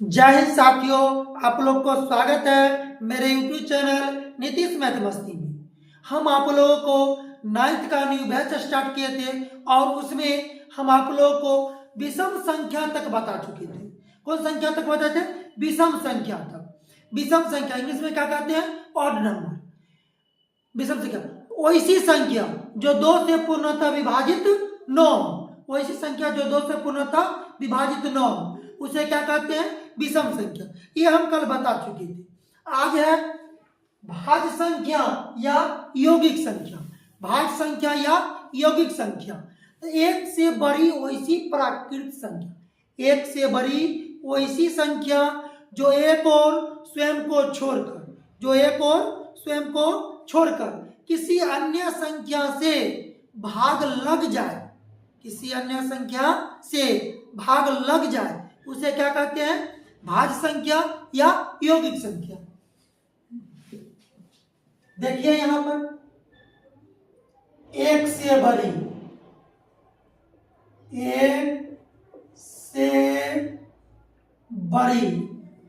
जय हिंद साथियों, आप लोग को स्वागत है मेरे यूट्यूब चैनल नीतीश मैथ मस्ती में। हम आप लोगों को नाइन्थ का न्यू बैच स्टार्ट किए थे और उसमें हम आप लोगों को विषम संख्या तक बता चुके थे। कौन संख्या तक बताए थे? विषम संख्या तक। विषम संख्या इंग्लिश में क्या कहते हैं? Odd number. विषम संख्या वैसी संख्या जो दो से पूर्णतः विभाजित न हो, वैसी संख्या जो दो से पूर्णतः विभाजित न हो उसे क्या कहते हैं? विषम संख्या। ये हम कल बता चुके थे। आज है भाज्य संख्या या यौगिक संख्या। भाज्य संख्या या यौगिक संख्या, तो एक से बड़ी वैसी प्राकृत संख्या, एक से बड़ी वैसी संख्या जो एक और स्वयं को छोड़कर, जो एक और स्वयं को छोड़कर किसी अन्य संख्या से भाग लग जाए, किसी अन्य संख्या से भाग लग जाए उसे क्या कहते हैं? भाज्य संख्या या यौगिक संख्या। देखिए यहां पर एक से बड़ी, एक से बड़ी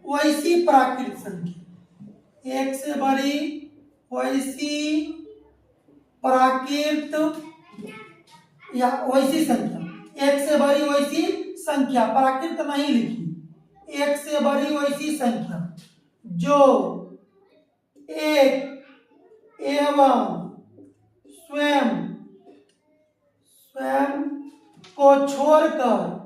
वैसी प्राकृत संख्या, एक से बड़ी वैसी प्राकृत या वैसी संख्या, एक से बड़ी वैसी संख्या, प्राकृत नहीं लिखी, एक से बड़ी वैसी संख्या जो एक एवं स्वयं को छोड़कर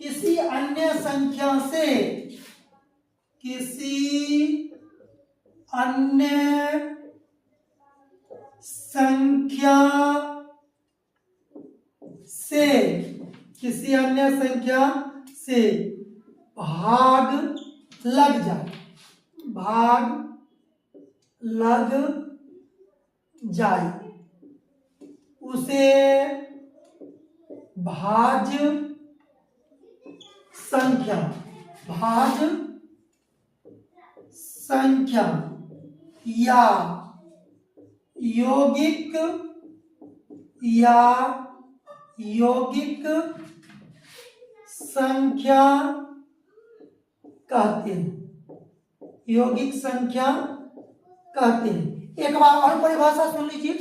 किसी अन्य संख्या से, किसी अन्य संख्या से, किसी अन्य संख्या से भाग लग जाए, भाग लग जाए उसे भाज्य संख्या, भाज्य संख्या या यौगिक संख्या कहते हैं, यौगिक संख्या कहते हैं। एक बार और परिभाषा सुन लीजिए।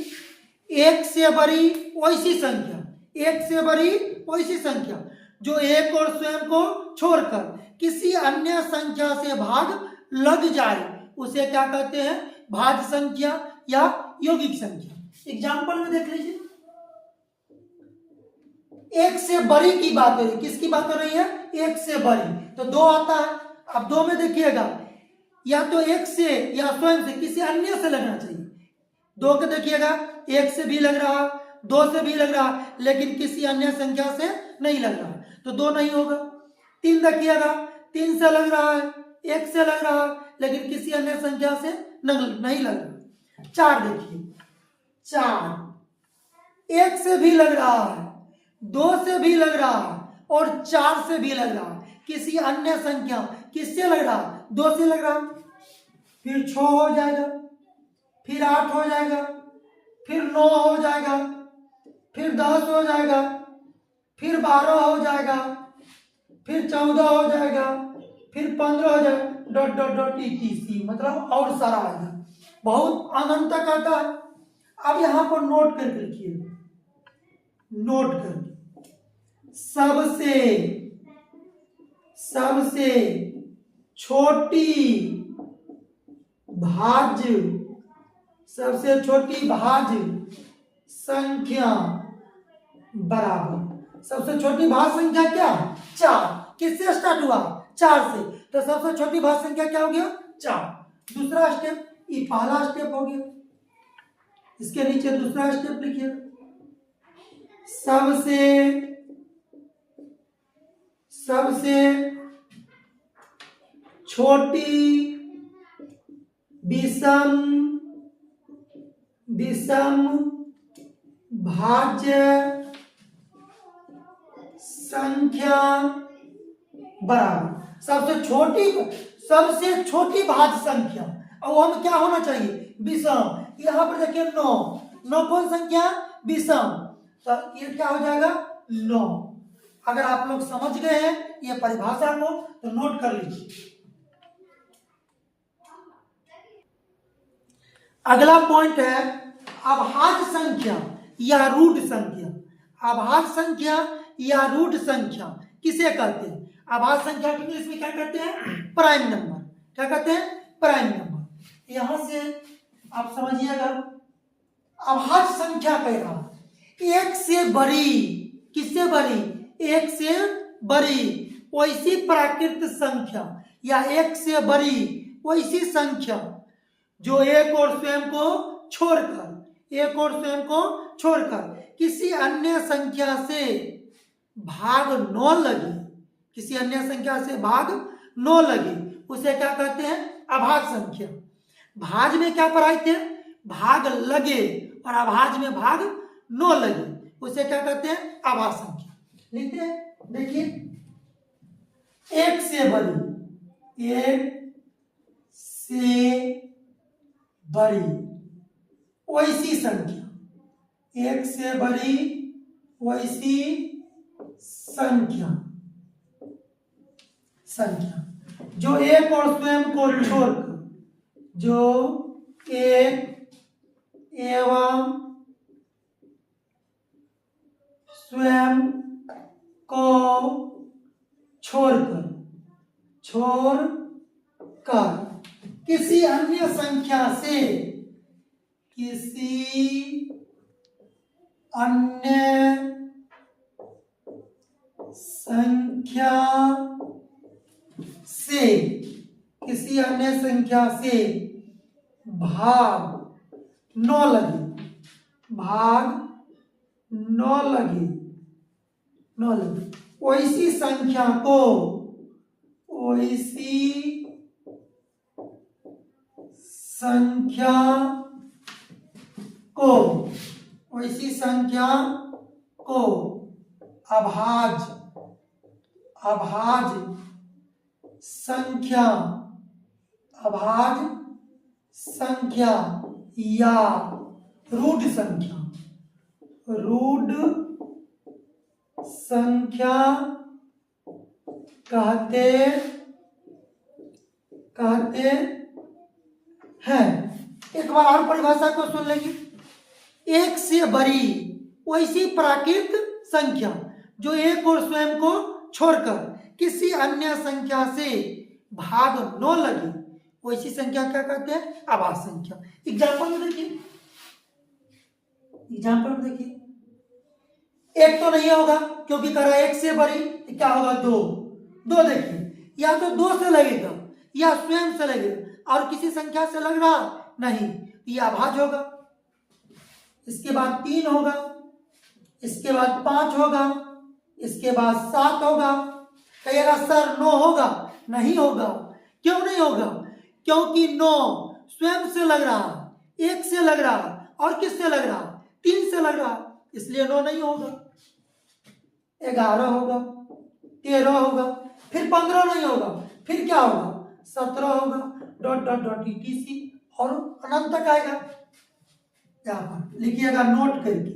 एक से बड़ी वैसी संख्या, एक से बड़ी वैसी संख्या जो एक और स्वयं को छोड़कर किसी अन्य संख्या से भाग लग जाए उसे क्या कहते हैं? भाज्य संख्या या यौगिक संख्या। एग्जाम्पल में देख लीजिए, एक से बड़ी की बात हो रही, किसकी बात हो रही है? एक से बड़ी, तो दो आता है। अब दो में देखिएगा या तो एक से या स्वयं से किसी अन्य से लगना चाहिए। दो के देखिएगा एक से भी लग रहा, दो से भी लग रहा, लेकिन किसी अन्य संख्या से नहीं लग रहा, तो दो नहीं होगा। तीन देखिएगा, तीन से लग रहा है, एक से लग रहा, लेकिन किसी अन्य संख्या से नहीं लग रहा। चार देखिए, चार एक से भी लग रहा है, दो से भी लग रहा है और चार से भी लग रहा है, किसी अन्य संख्या किससे लग रहा? दो से लग रहा। फिर 6 हो जाएगा, फिर 8 हो जाएगा, फिर 9 हो जाएगा, फिर 10 हो जाएगा, फिर 12 हो जाएगा, फिर 14 हो जाएगा, फिर 15 हो जाएगा, डॉट डॉट डॉट etc, मतलब और सारा आएगा, बहुत अनंत तक आता है। अब यहां पर नोट करके लिखिए, नोट करके सबसे छोटी भाज्य, सबसे छोटी भाज्य संख्या बराबर, सबसे छोटी भाज्य संख्या क्या? 4। किससे स्टार्ट हुआ? 4 से, तो सबसे छोटी भाज्य संख्या क्या हो गया? 4। दूसरा स्टेप, ये पहला स्टेप हो गया, इसके नीचे दूसरा स्टेप लिखिए, सबसे छोटी विषम भाज्य संख्या बराबर सबसे छोटी भाज्य संख्या, और हम क्या होना चाहिए? विषम। यहाँ पर देखिए 9 कौन संख्या? विषम। तो ये क्या हो जाएगा 9। अगर आप लोग समझ गए हैं ये परिभाषा को तो नोट कर लीजिए। अगला पॉइंट है अभाज्य संख्या या रूट संख्या। अभाज्य संख्या या रूट संख्या किसे कहते हैं? अभाज्य संख्या को इंग्लिश में क्या कहते हैं? Prime number. क्या कहते हैं? Prime number. यहां से आप समझिएगा अभाज्य संख्या कह रहा है एक से बड़ी, किससे बड़ी? एक से बड़ी वैसी प्राकृत संख्या या एक से बड़ी वैसी संख्या जो एक और स्वयं को छोड़कर किसी अन्य संख्या से भाग न लगे, किसी अन्य संख्या से भाग न लगे उसे क्या कहते हैं? अभाज्य संख्या। भाज्य में क्या पढ़ाए थे? भाग लगे, और अभाज्य में भाग न लगे उसे क्या कहते हैं? अभाज्य संख्या। लिखते हैं, देखिए एक से बड़ी, एक से बड़ी वैसी संख्या, एक से बड़ी वैसी संख्या जो एक और स्वयं को छोड़कर, जो एक एवं स्वयं को छोड़कर किसी अन्य संख्या से, किसी अन्य संख्या से भाग न लगे वैसी संख्या को अभाज्य संख्या या रूढ़ संख्या कहते हैं। एक बार और परिभाषा को सुन लेंगे। एक से बड़ी वैसी प्राकृत संख्या जो एक और स्वयं को छोड़कर किसी अन्य संख्या से भाग न लगे वैसी संख्या क्या कहते हैं? अभाज्य संख्या। एग्जाम्पल में देखिए, एक तो नहीं होगा क्योंकि कह रहा है एक से बड़ी, क्या होगा? दो देखिए, या तो 2 से लगेगा या स्वयं से लगेगा और किसी संख्या से लग रहा नहीं, ये अभाज्य होगा। इसके बाद 3 होगा, इसके बाद 5 होगा, इसके बाद 7 होगा। कहिएगा सर 9 होगा? नहीं होगा। क्यों नहीं होगा? क्योंकि 9 स्वयं से लग रहा, 1 से लग रहा और किससे लग रहा? 3 से लग रहा, इसलिए 9 नहीं होगा। 11 होगा, 13 होगा, फिर 15 नहीं होगा, फिर क्या होगा? 17 होगा, डॉट डॉट डॉट etc और अनंत तक आएगा। यहां पर लिखिएगा नोट करके।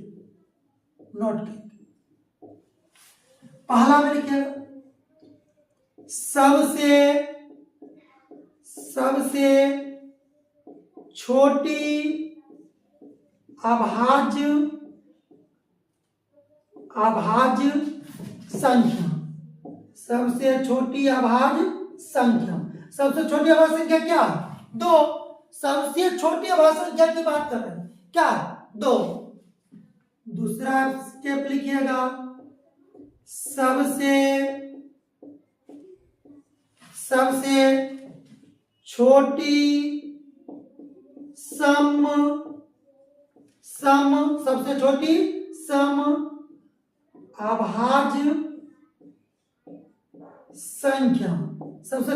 पहला में लिखिएगा सबसे छोटी अभाज्य संख्या। सबसे छोटी अभाज्य संख्या क्या है? 2। सबसे छोटी अभाज्य संख्या की बात कर रहे हैं, क्या? 2। दूसरा स्टेप लिखिएगा सबसे छोटी सम अभाज्य संख्या। सबसे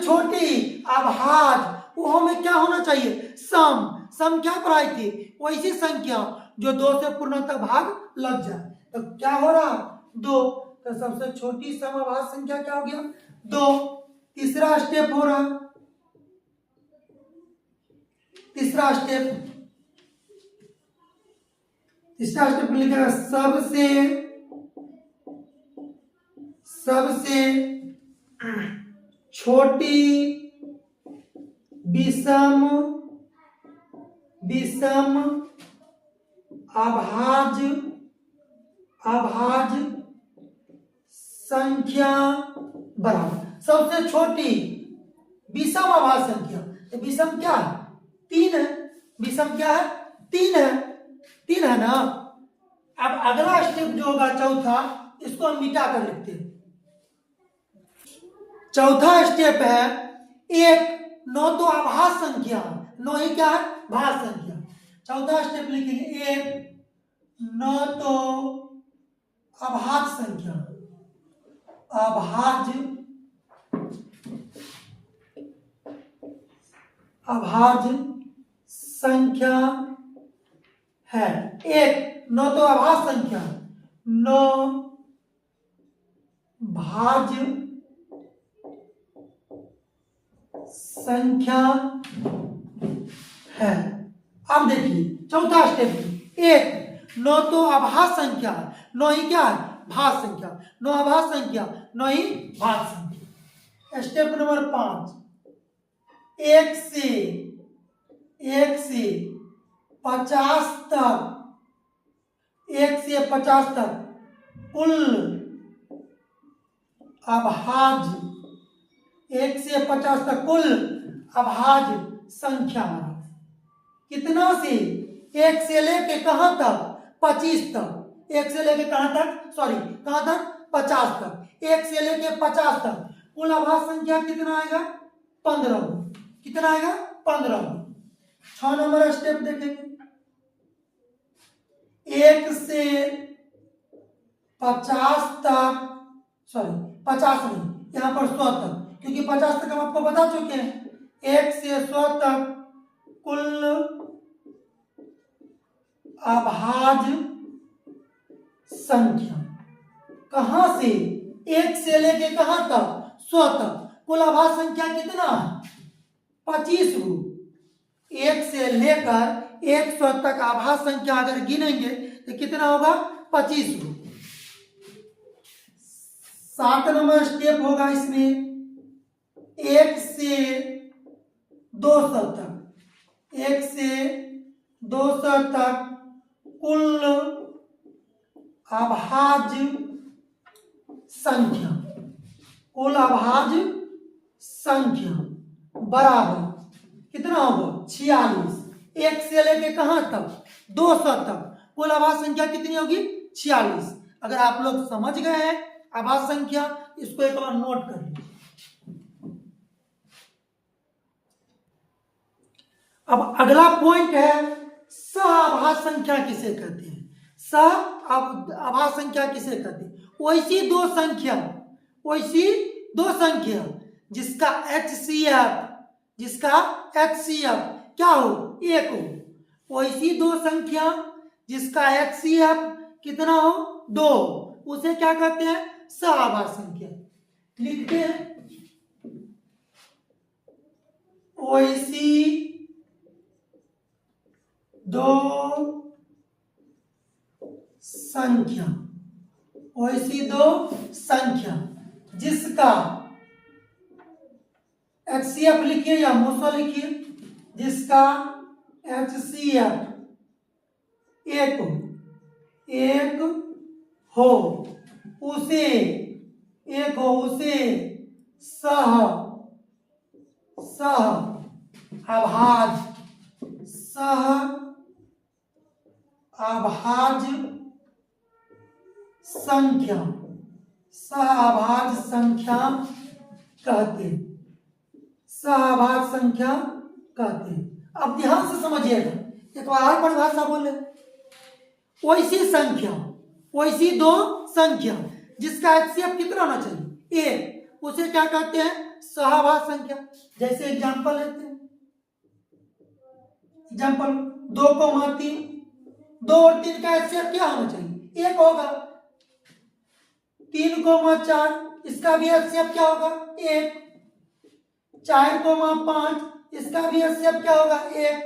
छोटी अभाज्य, वो में क्या होना चाहिए? सम क्या पढ़ाई थी? वैसी संख्या जो 2 से पूर्णतः भाग लग जाए। तो क्या हो रहा? 2। तो सबसे छोटी सम अभाज्य संख्या क्या हो गया? 2। तीसरा स्टेप हो रहा, इसका स्टेप लिखेगा सबसे छोटी विषम अभाज्य संख्या बराबर सबसे छोटी विषम अभाज्य संख्या। तो विषम क्या है? 3 है। विषम क्या है? 3 है। 3 है ना। अब अगला स्टेप जो होगा चौथा, इसको हम मिटा कर लिखते हैं। चौथा स्टेप है एक नौ तो अभाज्य संख्या, नौ ही क्या है? भाज्य संख्या। चौथा स्टेप लिखेंगे एक नौ तो अभाज्य संख्या, अभाज्य संख्या है। एक नौ तो अभाज्य संख्या, नौ भाज्य संख्या है। अब देखिए चौथा स्टेप, एक नौ तो अभाज्य संख्या, नौ ही क्या है? भाज्य संख्या। नौ अभाज्य संख्या, नौ ही भाज्य संख्या। स्टेप नंबर 5, एक से 50 तक, 1 से 50 तक कुल अभाज्य, 1 से 50 तक कुल अभाज्य संख्या। कितना से? 1 से लेके कहां तक? 25 तक। 1 से लेके कहां तक? सॉरी, कहां तक? 50 तक। 1 से लेके 50 तक कुल अभाज्य संख्या कितना आएगा? 15। कितना आएगा? 15। 6 नंबर स्टेप देखेंगे, 1 से 50 तक, सॉरी 50 नहीं, यहां पर 100 तक, क्योंकि 50 तक हम आपको बता चुके हैं। 1 से 100 तक कुल अभाज्य संख्या। कहां से? 1 से लेके कहां तक? 100 तक। कुल अभाज्य संख्या कितना है? 25 गो। 1 से लेकर 100 तक अभाज्य संख्या अगर गिनेंगे तो कितना होगा? 25 गो। 7 नंबर स्टेप होगा इसमें, 1 से 200 तक, 1 से 200 तक कुल अभाज्य संख्या, कुल अभाज्य संख्या बराबर कितना होगा? 46। 1 से लेके कहां तक? 200 तक कुल अभाज्य संख्या कितनी होगी? 46। अगर आप लोग समझ गए हैं अभाज्य संख्या, इसको एक बार नोट कर लीजिए। अब अगला पॉइंट है सह संख्या किसे कहते हैं? सह संख्या किसे कहते हैं? वैसी दो संख्या जिसका HCF क्या हो? 1 हो। वैसी दो संख्या जिसका HCF कितना हो? 2, उसे क्या कहते हैं? सह संख्या। लिखते हैं वैसी दो संख्या जिसका HCF लिखिए या मोसा लिखिए, जिसका HCF 1 हो, उसे सह अभाज्य संख्या कहते हैं। सहअभाज्य संख्या कहते हैं। अब ध्यान से समझिएगा, एक बार और परिभाषा बोले। वैसी दो संख्या जिसका HCF कितना होना चाहिए? 1, उसे क्या कहते हैं? सहअभाज्य संख्या। जैसे एग्जांपल लेते हैं, एग्जांपल 2,3, 2 और 3 का HCF क्या होना चाहिए? 1 होगा। 3,4, इसका भी HCF क्या होगा? 1। 4,5, इसका भी HCF क्या होगा? 1।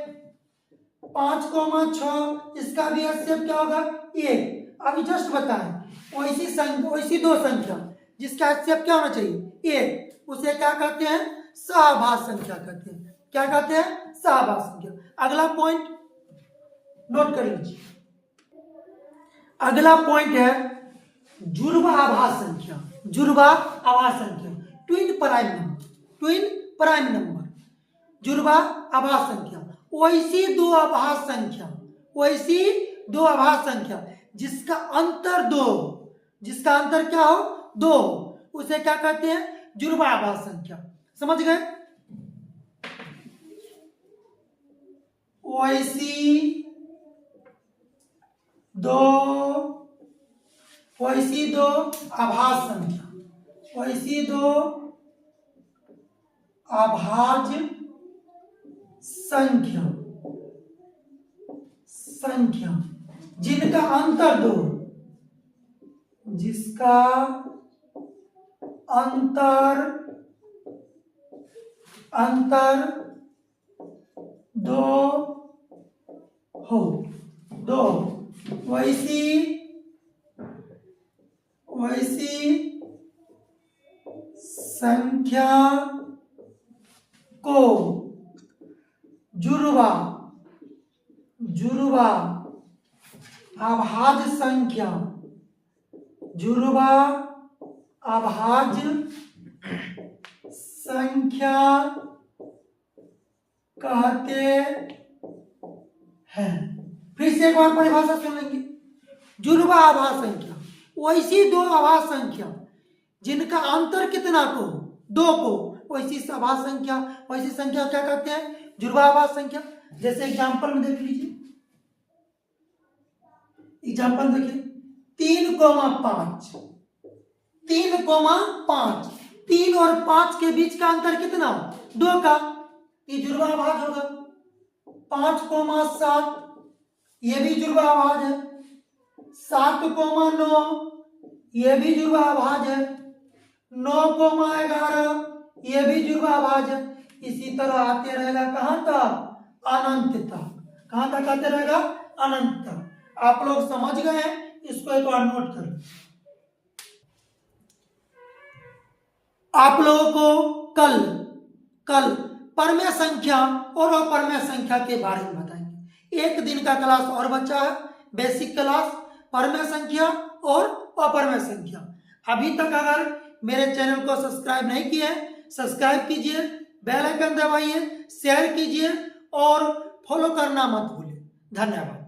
5,6 इसका भी HCF क्या होगा 1। अभी जस्ट बताएं वैसी दो संख्या जिसका HCF क्या होना चाहिए 1, उसे क्या कहते हैं सहभाज्य संख्या कहते हैं। क्या कहते हैं सहभाज्य संख्या। अगला पॉइंट नोट कर लीजिए। अगला पॉइंट है जुड़वा आभाज्य संख्या। जुड़वा आभाज्य संख्या ट्विन प्राइम नंबर जुड़वा आभाज्य संख्या वैसी दो आभाज्य संख्या जिसका अंतर क्या हो 2, उसे क्या कहते हैं जुड़वा आभाज्य संख्या। समझ गए। वैसी दो आभाज्य संख्या जिनका अंतर 2 हो वैसी संख्या को जुड़वा आभाज्य संख्या कहते हैं। फिर से एक बार परिभाषा सुन लेंगे। जुड़वा आभाज्य संख्या वैसी दो आभाज्य संख्या जिनका अंतर कितना को 2 को वैसी संख्या क्या कहते हैं जुड़वा आभाज्य संख्या। जैसे एग्जांपल में देख लीजिए। एग्जांपल देखिए 3,5 3 और 5 के बीच का अंतर कितना 2 का, ये जुड़वा आभाज्य होगा। 5,7 ये भी जुड़वा आभाज्य है। 7,9 ये भी जुड़वा आभाज्य है। 9,11 ये भी जुड़वा आभाज्य है। इसी तरह आते रहेगा कहां तक अनंत तक। कहां तक आते रहेगा अनंत तक। आप लोग समझ गए हैं, इसको एक बार नोट कर। आप लोगों को कल परमेय संख्या और अपरमेय संख्या के बारे में बताएंगे। एक दिन का क्लास और बचा है, बेसिक क्लास परमेय संख्या और अपरमेय संख्या। अभी तक अगर मेरे चैनल को सब्सक्राइब नहीं किए हैं, सब्सक्राइब कीजिए, बेल आइकन दबाइए, शेयर कीजिए और फॉलो करना मत भूलिए। धन्यवाद।